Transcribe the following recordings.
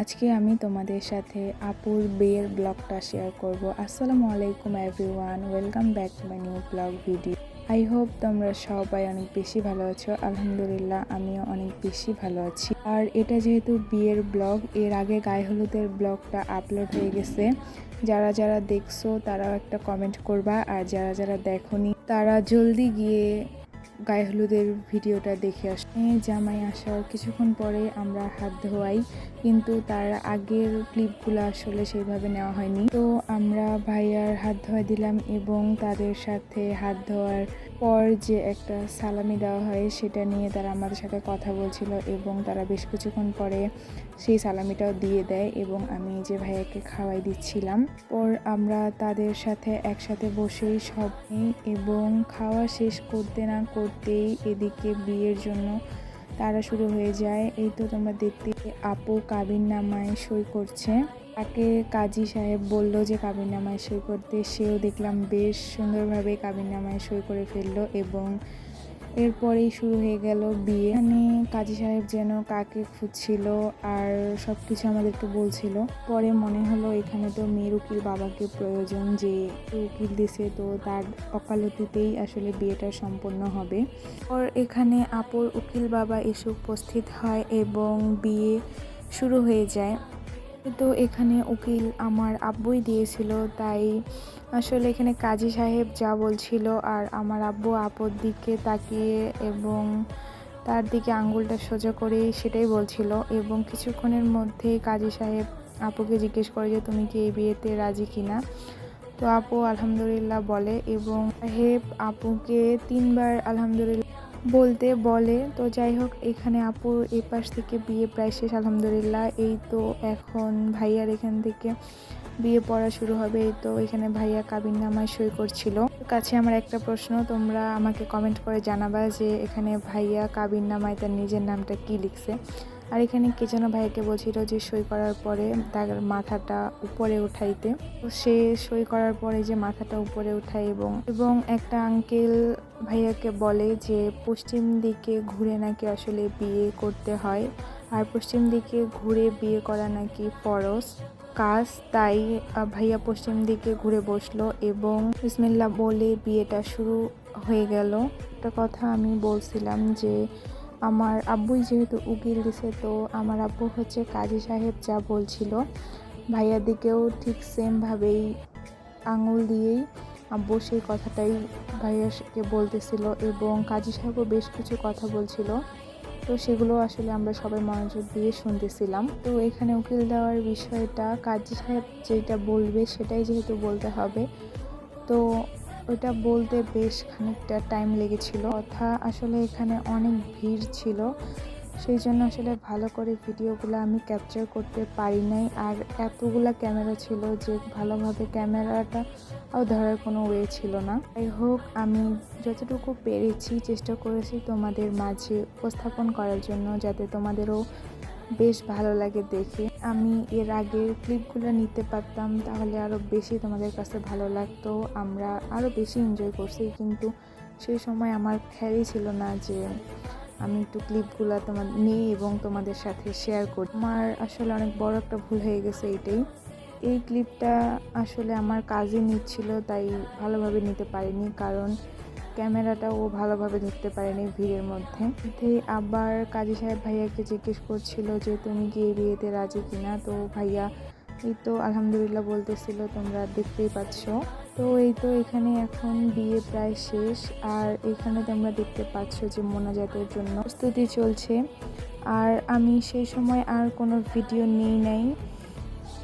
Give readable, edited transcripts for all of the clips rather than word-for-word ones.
আজকে আমি তোমাদের সাথে আপুর বিয়ের ব্লগটা শেয়ার করব। আসসালামু আলাইকুম everyone, welcome back to my new blog video. I hope তোমরা সবাই অনেক বেশি ভালো আছো। আলহামদুলিল্লাহ আমিও অনেক বেশি ভালো আছি। আর এটা যেহেতু বিয়ের ব্লগ, এর আগে গায়ে হলুদের ব্লগটা আপলোড হয়ে গেছে। যারা যারা দেখছো তারাও একটা কমেন্ট করবা, আর যারা যারা দেখোনি তারা জলদি গিয়ে গায়ে হলুদের ভিডিওটা দেখে আসে। জামাই আসার কিছুক্ষণ পরে আমরা হাত ধোয়াই, কিন্তু তার আগের ক্লিপগুলো আসলে সেইভাবে নেওয়া হয়নি। তো আমরা ভাইয়ার হাত ধোয়া দিলাম এবং তাদের সাথে হাত ধোয়ার পর যে একটা সালামি দেওয়া হয় সেটা নিয়ে তারা আমাদের সাথে কথা বলছিল এবং তারা বেশ কিছুক্ষণ পরে সেই সালামিটাও দিয়ে দেয় এবং আমি যে ভাইয়াকে খাওয়াই দিচ্ছিলাম। পর আমরা তাদের সাথে একসাথে বসেই সব এবং খাওয়া শেষ করতে না করতেই এদিকে বিয়ের জন্য তারা শুরু হয়ে যায়। এই তো তোমরা দেখতে আপু কাবিননামায় সই করছে। তাকে কাজী সাহেব বলল যে কাবিননামায় সই করতে, সেও দেখলাম বেশ সুন্দরভাবে কাবিননামায় সই করে ফেললো এবং এরপরেই শুরু হয়ে গেল বিয়ে। এখানে কাজী সাহেব যেন কাকে খুঁজছিল আর সব কিছু আমাদেরকে বলছিল। পরে মনে হলো এখানে তো মেয়ের উকিল বাবাকে প্রয়োজন, যে উকিল দিছে তো তার ওকালতিতেই আসলে বিয়েটা সম্পন্ন হবে। পর এখানে আপুর উকিল বাবা এসে উপস্থিত হয় এবং বিয়ে শুরু হয়ে যায়। তো এখানে উকিল আমার আব্বুই দিয়েছিল, তাই আসলে এখানে কাজী সাহেব যা বলছিল আর আমার আব্বু আপুর দিকে তাকিয়ে এবং তার দিকে আঙ্গুলটা সোজা করে সেটাই বলছিল। এবং কিছুক্ষণের মধ্যেই কাজী সাহেব আপুকে জিজ্ঞেস করে যে তুমি কি এই বিয়েতে রাজি কিনা। তো আপু আলহামদুলিল্লাহ বলে এবং সাহেব আপুকে 3বার আলহামদুলিল্লাহ বলতে বলে। তো যাই হোক, এখানে আপুর এই পাশ থেকে বিয়ে প্রায় শেষ আলহামদুলিল্লাহ। এই তো এখন ভাইয়ার এখান থেকে বিয়ে পড়া শুরু হবে। তো এখানে ভাইয়া কাবিননামায় সই করছিল। কাছে আমার একটা প্রশ্ন, তোমরা আমাকে কমেন্ট করে জানাবা যে এখানে ভাইয়া কাবিননামায় তার নিজের নামটা কি লিখছে। আর এখানে কে যেন ভাইয়াকে বলছিল যে সই করার পরে তার মাথাটা উপরে উঠাইতে। তো সে সই করার পরে যে মাথাটা উপরে উঠায় এবং একটা আঙ্কেল ভাইয়াকে বলে যে পশ্চিম দিকে ঘুরে নাকি আসলে বিয়ে করতে হয়, আর পশ্চিম দিকে ঘুরে বিয়ে করা নাকি ফরজ কাজ। তাই ভাইয়া পশ্চিম দিকে ঘুরে বসলো এবং বিসমিল্লাহ বলে বিয়েটা শুরু হয়ে গেল। একটা কথা আমি বলছিলাম যে আমার আব্বুই যেহেতু উকিল দিছে, তো আমার আব্বু হচ্ছে কাজী সাহেব যা বলছিল ভাইয়ার দিকেও ঠিক সেমভাবেই আঙুল দিয়েই আব্বু সেই কথাটাই ভাইয়াকে বলতেছিল এবং কাজী সাহেবও বেশ কিছু কথা বলছিল। তো সেগুলো আসলে আমরা সবাই মনোযোগ দিয়ে শুনতেছিলাম। তো এখানে উকিল দেওয়ার বিষয়টা কাজী সাহেব যেটা বলবে সেটাই যেহেতু বলতে হবে, তো ওটা বলতে বেশ খানিকটা টাইম লেগেছিল। কথা আসলে এখানে অনেক ভিড় ছিল, সেই জন্য আসলে ভালো করে ভিডিওগুলো আমি ক্যাপচার করতে পারি নাই। আর এতগুলা ক্যামেরা ছিল যে ভালোভাবে ক্যামেরাটাও ধরার কোনো ওয়ে ছিল না। যাই হোক, আমি যতটুকু পেরেছি চেষ্টা করেছি তোমাদের মাঝে উপস্থাপন করার জন্য, যাতে তোমাদেরও বেশ ভালো লাগে দেখে। আমি এর আগের ক্লিপগুলো নিতে পারতাম তাহলে আরও বেশি তোমাদের কাছে ভালো লাগতো, আমরা আরও বেশি এনজয় করছি, কিন্তু সেই সময় আমার খেয়ালই ছিল না যে আমি একটু ক্লিপগুলো নিই এবং তোমাদের সাথে শেয়ার করি। আমার আসলে অনেক বড় একটা ভুল হয়ে গেছে এইটাই। এই ক্লিপটা আসলে আমার কাজে নিচ্ছিল, তাই ভালোভাবে নিতে পারিনি, কারণ ক্যামেরাটাও ভালোভাবে ধরতে পারেনি ভিড়ের মধ্যে। আবার কাজী সাহেব ভাইয়াকে জিজ্ঞেস করছিল যে তুমি কি এই বিয়েতে রাজি কিনা। তো ভাইয়া এই তো আলহামদুলিল্লাহ বলতেছিল, তোমরা দেখতেই পাচ্ছ। তো এই তো এখানে এখন বিয়ে প্রায় শেষ, আর এখানে তোমরা দেখতে পাচ্ছ যে মোনাজাতের জন্য প্রস্তুতি চলছে। আর আমি সেই সময় আর কোনো ভিডিও নেই নাই,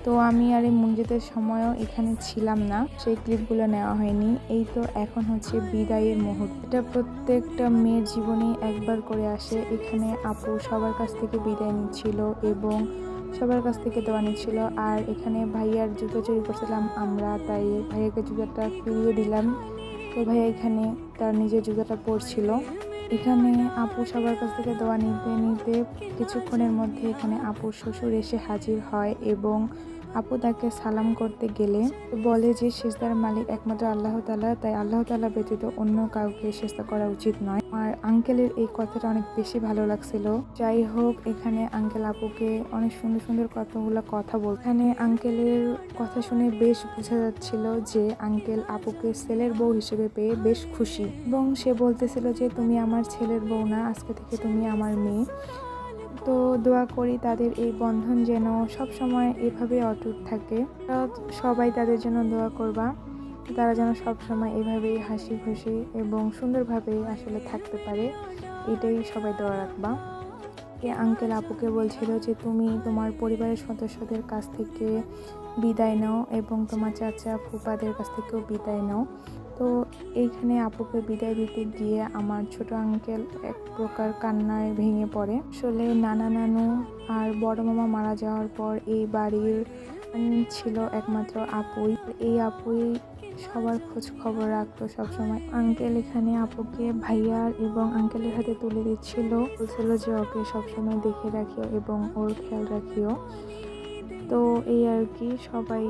তো আমি আর এই মোনাজাতের সময়ও এখানে ছিলাম না, সেই ক্লিপগুলো নেওয়া হয়নি। এই তো এখন হচ্ছে বিদায়ের মুহূর্ত, এটা প্রত্যেকটা মেয়ের জীবনে একবার করে আসে। এখানে আপু সবার কাছ থেকে বিদায় নিচ্ছিল এবং সবার কাছ থেকে দোয়া নিচ্ছিল। আর এখানে ভাইয়ার জুতো চুরি করছিলাম আমরা, তাই ভাইয়াকে জুতোটা ফিরিয়ে দিলাম। তো ভাইয়া এখানে তার নিজের জুতোটা পরছিল। এখানে আপু সবার কাছ থেকে দোয়া নিতে নিতে কিছুক্ষণের মধ্যে এখানে আপুর শ্বশুর এসে হাজির হয় এবং আপু তাকে সালাম করতে গেলে বলে যে সিজদার মালিক একমাত্র আল্লাহ তাআলা, তাই আল্লাহ তাআলা ব্যতীত অন্য কাউকে সিজদা করা উচিত নয়। আর আঙ্কেলের এই কথাটা অনেক বেশি ভালো লাগছিল। যাই হোক, এখানে আঙ্কেল আপুকে অনেক সুন্দর সুন্দর কতগুলো কথা বল। এখানে আঙ্কেলের কথা শুনে বেশ বোঝা যাচ্ছিল যে আঙ্কেল আপুকে ছেলের বউ হিসেবে পেয়ে বেশ খুশি, এবং সে বলতেছিল যে তুমি আমার ছেলের বউ না, আজকে থেকে তুমি আমার মেয়ে। তো দোয়া করি তাদের এই বন্ধন যেন সব সময় এভাবে অটুট থাকে। সবাই তাদের জন্য দোয়া করবা, তারা যেন সব সময় এভাবেই হাসি খুশি এবং সুন্দরভাবে আসলে থাকতে পারে, এটাই সবাই দোয়া রাখবা। আঙ্কেল আপুকে বলছিল যে তুমি তোমার পরিবারের সদস্যদের কাছ থেকে বিদায় নাও এবং তোমার চাচা ফুপাদের কাছ থেকেও বিদায় নাও। তো এইখানে আপুকে বিদায় দিতে গিয়ে আমার ছোট আঙ্কেল এক প্রকার কান্নায় ভেঙে পড়ে। আসলে নানা নানু আর বড় মামা মারা যাওয়ার পর এই বাড়ির ছিল একমাত্র আপুই। এই আপুই সবার খোঁজ খবর রাখতো সবসময়। আঙ্কেল এখানে আপুকে ভাইয়ার এবং আঙ্কেলের হাতে তুলে দিচ্ছিল, বলছিল যে ওকে সবসময় দেখে রাখিও এবং ওর খেয়াল রাখিও। তো এই আর কি, সবাই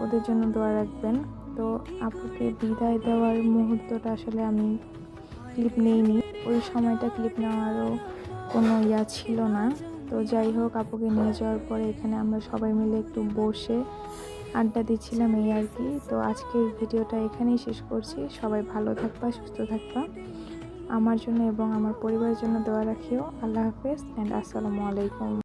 ওদের জন্য দোয়া রাখবেন। তো আপুকে বিদায় দেওয়ার মুহূর্তটা আসলে আমি ক্লিপ নেইনি, ওই সময়টা ক্লিপ নেওয়ারও কোনো ছিল না। তো যাই হোক, আপুকে নিয়ে যাওয়ার পরে এখানে আমরা সবাই মিলে একটু বসে আড্ডা দিচ্ছিলাম, এই আর কি। তো আজকের ভিডিওটা এখানেই শেষ করছি। সবাই ভালো থাকবা, সুস্থ থাকবা, আমার জন্য এবং আমার পরিবারের জন্য দোয়া রাখিও। আল্লাহ হাফেজ অ্যান্ড আসসালামু আলাইকুম।